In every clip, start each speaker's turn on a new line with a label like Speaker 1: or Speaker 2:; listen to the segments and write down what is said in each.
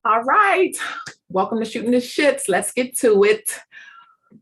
Speaker 1: All right. Welcome to Shooting the Shits. Let's get to it.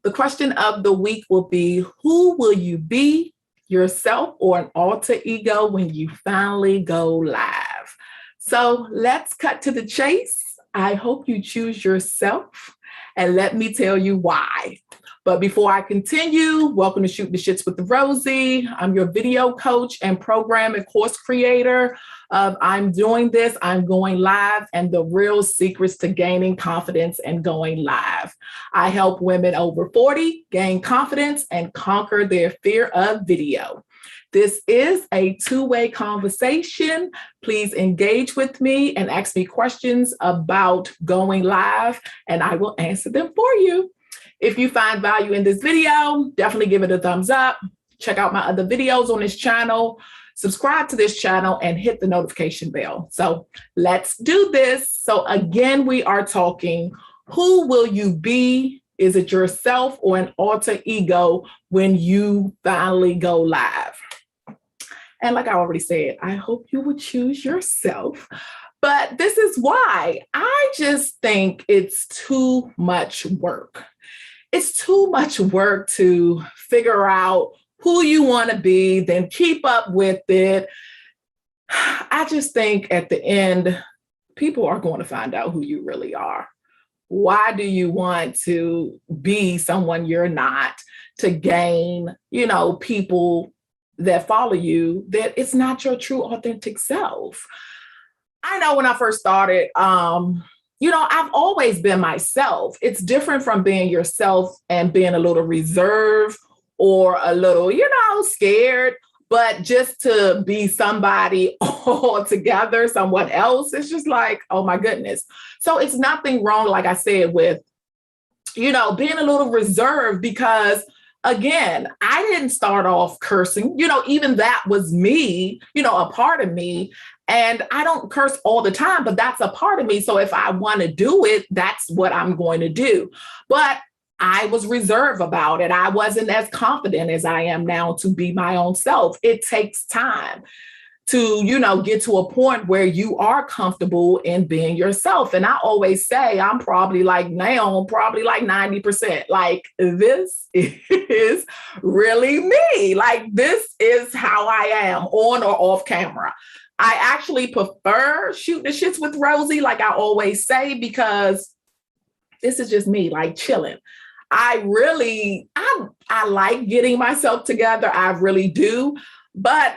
Speaker 1: The question of the week will be, who will you be, yourself or an alter ego, when you finally go live? So let's cut to the chase. I hope you choose yourself, and let me tell you why. But before I continue, welcome to Shooting the Shits with Rosie. I'm your video coach and program and course creator. I'm doing this, I'm going live, and the real secrets to gaining confidence and going live. I help women over 40 gain confidence and conquer their fear of video. This is a two-way conversation. Please engage with me and ask me questions about going live, and I will answer them for you. If you find value in this video, definitely give it a thumbs up. Check out my other videos on this channel. Subscribe to this channel and hit the notification bell. So let's do this. So again, we are talking, who will you be? Is it yourself or an alter ego when you finally go live? And like I already said, I hope you would choose yourself. But this is why I just think it's too much work. It's too much work to figure out who you want to be, then keep up with it. I just think at the end, people are going to find out who you really are. Why do you want to be someone you're not, to gain, people that follow you, that it's not your true authentic self? I know when I first started, I've always been myself. It's different from being yourself and being a little reserved or a little, scared, but just to be somebody altogether, someone else, it's just like, oh my goodness. So it's nothing wrong, like I said, with, being a little reserved, because again, I didn't start off cursing, even that was me, a part of me. And I don't curse all the time, but that's a part of me. So if I want to do it, that's what I'm going to do. But I was reserved about it. I wasn't as confident as I am now to be my own self. It takes time to, get to a point where you are comfortable in being yourself. And I always say, I'm probably like 90%. Like, this is really me. Like, this is how I am on or off camera. I actually prefer Shooting the Shits with Rosie, like I always say, because this is just me, like chilling. I like getting myself together. I really do. But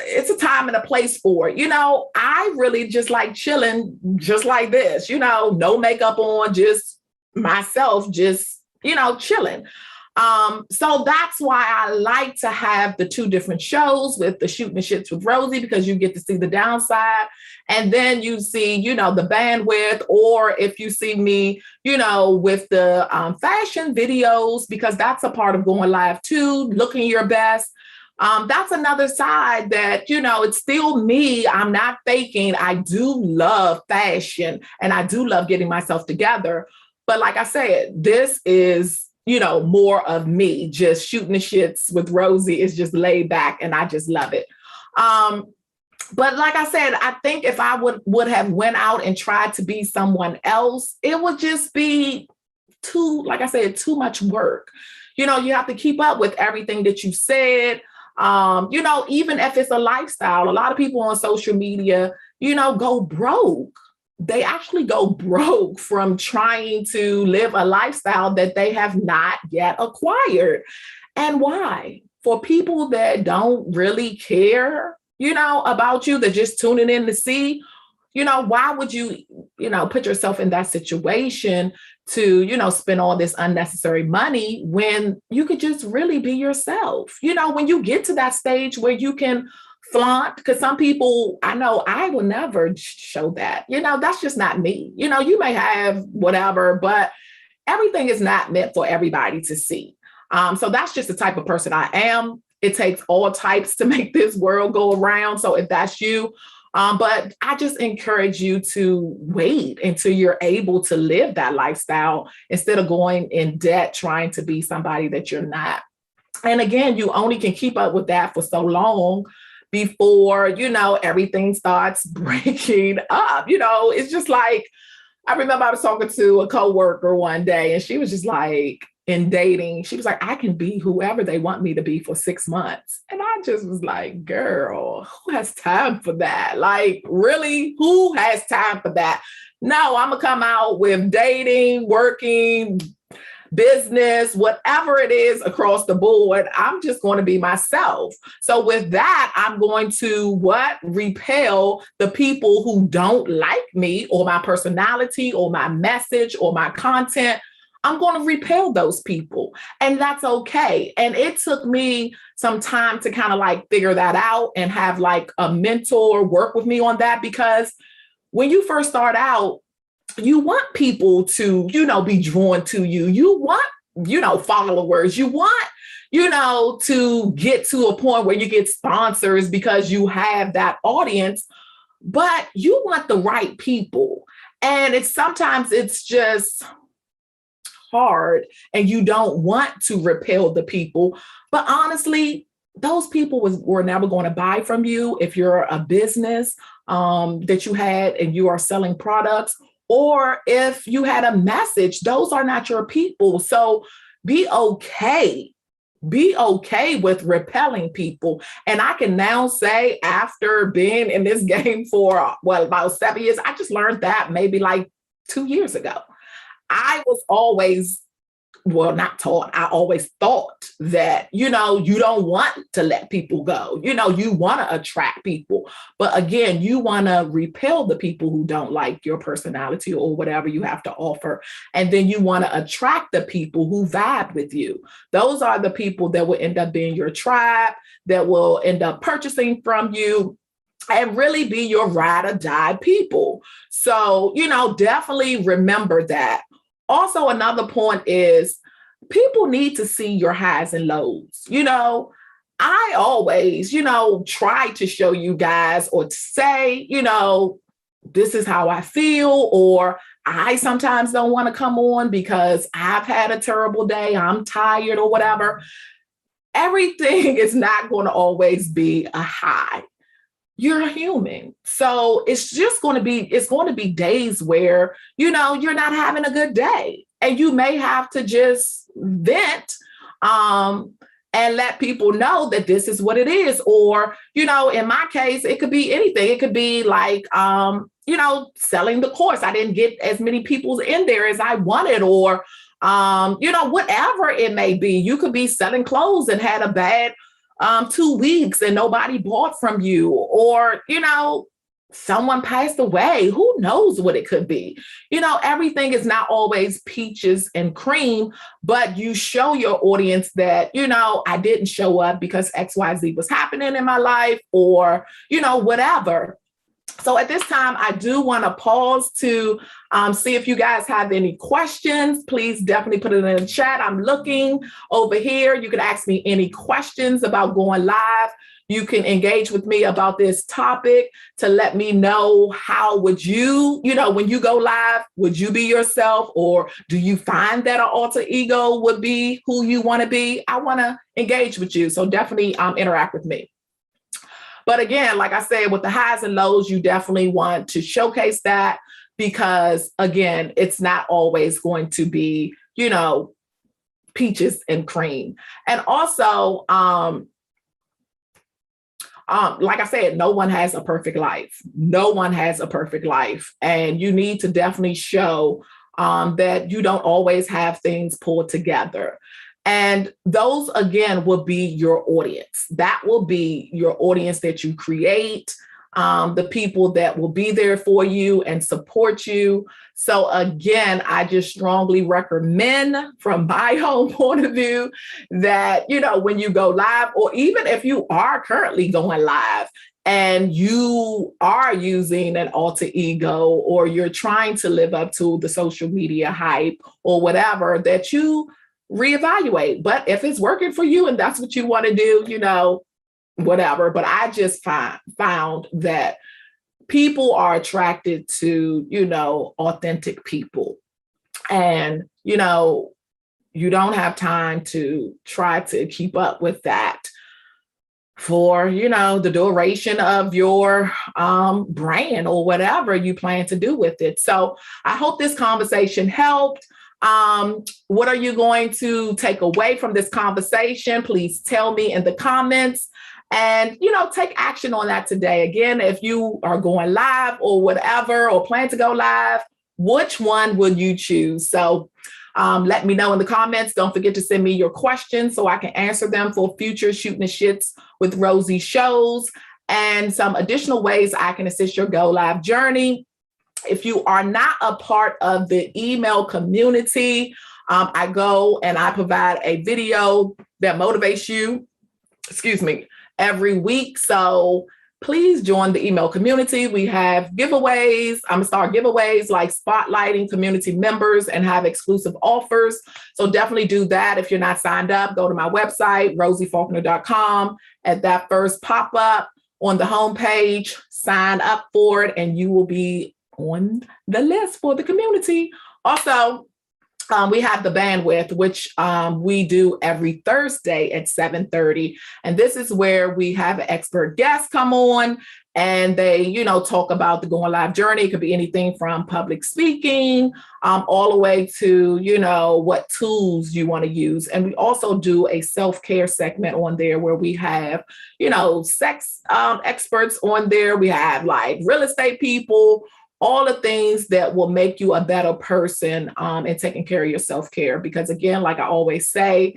Speaker 1: it's a time and a place for it. I really just like chilling just like this, no makeup on, just myself, just, chilling. So that's why I like to have the two different shows with the Shooting the Shits with Rosie, because you get to see the downside, and then you see, the bandwidth, or if you see me, with the fashion videos, because that's a part of going live too, looking your best. That's another side that, it's still me. I'm not faking. I do love fashion and I do love getting myself together. But like I said, this is, more of me. Just Shooting the Shits with Rosie is just laid back and I just love it. But like I said, I think if I would have went out and tried to be someone else, it would just be too much work. You have to keep up with everything that you said. Even if it's a lifestyle, a lot of people on social media, go broke. They actually go broke from trying to live a lifestyle that they have not yet acquired. And why? For people that don't really care, about you, they're just tuning in to see, why would you, put yourself in that situation to, spend all this unnecessary money when you could just really be yourself? When you get to that stage where you can flaunt, because some people, I know I will never show that, that's just not me. You may have whatever, but everything is not meant for everybody to see. So that's just the type of person I am. It takes all types to make this world go around. So if that's you, but I just encourage you to wait until you're able to live that lifestyle instead of going in debt trying to be somebody that you're not. And again, you only can keep up with that for so long before, everything starts breaking up. It's just like, I remember I was talking to a coworker one day and she was just like, in dating, she was like, I can be whoever they want me to be for 6 months. And I just was like, girl, who has time for that? Like, really? Who has time for that? No, I'm going to come out with dating, working, business, whatever it is across the board. I'm just going to be myself. So with that, I'm going to repel the people who don't like me or my personality or my message or my content. I'm going to repel those people, and that's okay. And it took me some time to kind of like figure that out and have like a mentor work with me on that, because when you first start out, you want people to, be drawn to you. You want, followers. You want, to get to a point where you get sponsors because you have that audience, but you want the right people. And sometimes it's just hard and you don't want to repel the people. But honestly, those people were never going to buy from you if you're a business that you had and you are selling products, or if you had a message. Those are not your people. So be okay. Be okay with repelling people. And I can now say, after being in this game for, about 7 years, I just learned that maybe like 2 years ago. I was always, not taught, I always thought that, you don't want to let people go. You want to attract people. But again, you want to repel the people who don't like your personality or whatever you have to offer. And then you want to attract the people who vibe with you. Those are the people that will end up being your tribe, that will end up purchasing from you, and really be your ride or die people. So, definitely remember that. Also, another point is people need to see your highs and lows. I always, try to show you guys or to say, this is how I feel, or I sometimes don't want to come on because I've had a terrible day, I'm tired or whatever. Everything is not going to always be a high. You're a human. So it's going to be days where, you're not having a good day, and you may have to just vent and let people know that this is what it is. Or, in my case, it could be anything. It could be like, selling the course. I didn't get as many people in there as I wanted, or, whatever it may be. You could be selling clothes and had a bad 2 weeks and nobody bought from you, or, someone passed away. Who knows what it could be? Everything is not always peaches and cream, but you show your audience that, I didn't show up because XYZ was happening in my life, or, whatever. So at this time, I do want to pause to see if you guys have any questions. Please definitely put it in the chat. I'm looking over here. You can ask me any questions about going live. You can engage with me about this topic to let me know, how would you, when you go live, would you be yourself, or do you find that an alter ego would be who you want to be? I want to engage with you. So definitely interact with me. But again, like I said, with the highs and lows, you definitely want to showcase that, because again, it's not always going to be, peaches and cream. And also, like I said, no one has a perfect life. No one has a perfect life. And you need to definitely show that you don't always have things pulled together. And those, again, will be your audience. That will be your audience that you create, the people that will be there for you and support you. So again, I just strongly recommend, from my own point of view, that, when you go live, or even if you are currently going live and you are using an alter ego, or you're trying to live up to the social media hype or whatever, that you reevaluate. But if it's working for you and that's what you want to do, whatever. But I just found that people are attracted to, authentic people. And, you don't have time to try to keep up with that. for, the duration of your brand or whatever you plan to do with it. So I hope this conversation helped. What are you going to take away from this conversation? Please tell me in the comments and, take action on that today. Again, if you are going live or whatever, or plan to go live, which one will you choose? So let me know in the comments. Don't forget to send me your questions so I can answer them for future Shooting the Shits with Rosie shows and some additional ways I can assist your go live journey. If you are not a part of the email community, I go and I provide a video that motivates you, every week. So please join the email community. We have giveaways. I'm gonna start giveaways like spotlighting community members and have exclusive offers. So definitely do that. If you're not signed up, go to my website, rosiefaulkner.com. At that first pop-up on the homepage, sign up for it, and you will be on the list for the community. Also, we have the bandwidth, which we do every Thursday at 7:30. And this is where we have an expert guest come on and they, talk about the going live journey. It could be anything from public speaking, all the way to, what tools you want to use. And we also do a self-care segment on there where we have, sex experts on there. We have like real estate people, all the things that will make you a better person in taking care of your self-care. Because again, like I always say,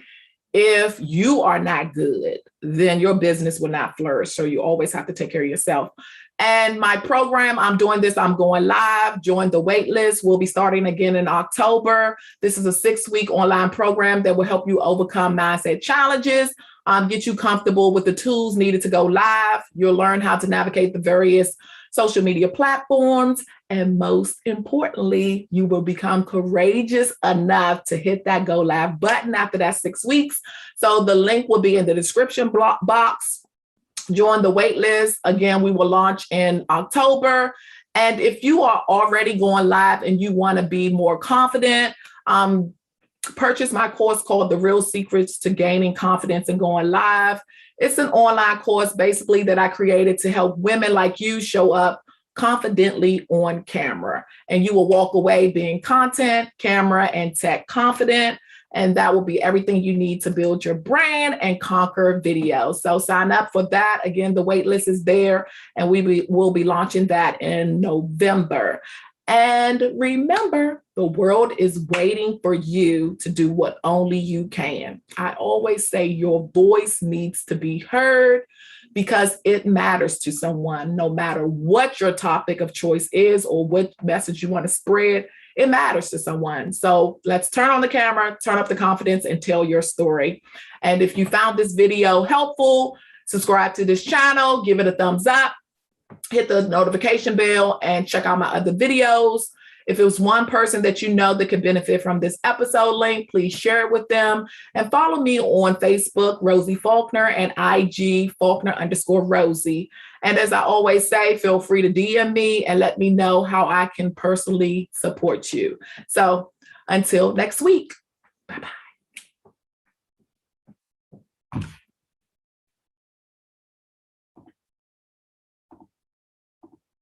Speaker 1: if you are not good, then your business will not flourish. So you always have to take care of yourself. And my program, I'm doing this, I'm going live. Join the wait list. We'll be starting again in October. This is a 6-week online program that will help you overcome mindset challenges, get you comfortable with the tools needed to go live. You'll learn how to navigate the various social media platforms. And most importantly, you will become courageous enough to hit that go live button after that 6 weeks. So the link will be in the description box. Join the wait list. Again, we will launch in October. And if you are already going live and you want to be more confident, purchase my course called The Real Secrets to Gaining Confidence and Going Live. It's an online course basically that I created to help women like you show up confidently on camera. And you will walk away being content, camera, and tech confident. And that will be everything you need to build your brand and conquer video. So sign up for that. Again, the wait list is there, and we'll be launching that in November. And remember, the world is waiting for you to do what only you can. I always say your voice needs to be heard because it matters to someone, no matter what your topic of choice is or what message you want to spread. It matters to someone. So let's turn on the camera, turn up the confidence, and tell your story. And if you found this video helpful, subscribe to this channel, give it a thumbs up, hit the notification bell, and check out my other videos. If it was one person that you know that could benefit from this episode link, please share it with them. And follow me on Facebook, Rosie Faulkner, and IG, Faulkner_Rosie. And as I always say, feel free to DM me and let me know how I can personally support you. So until next week, bye-bye.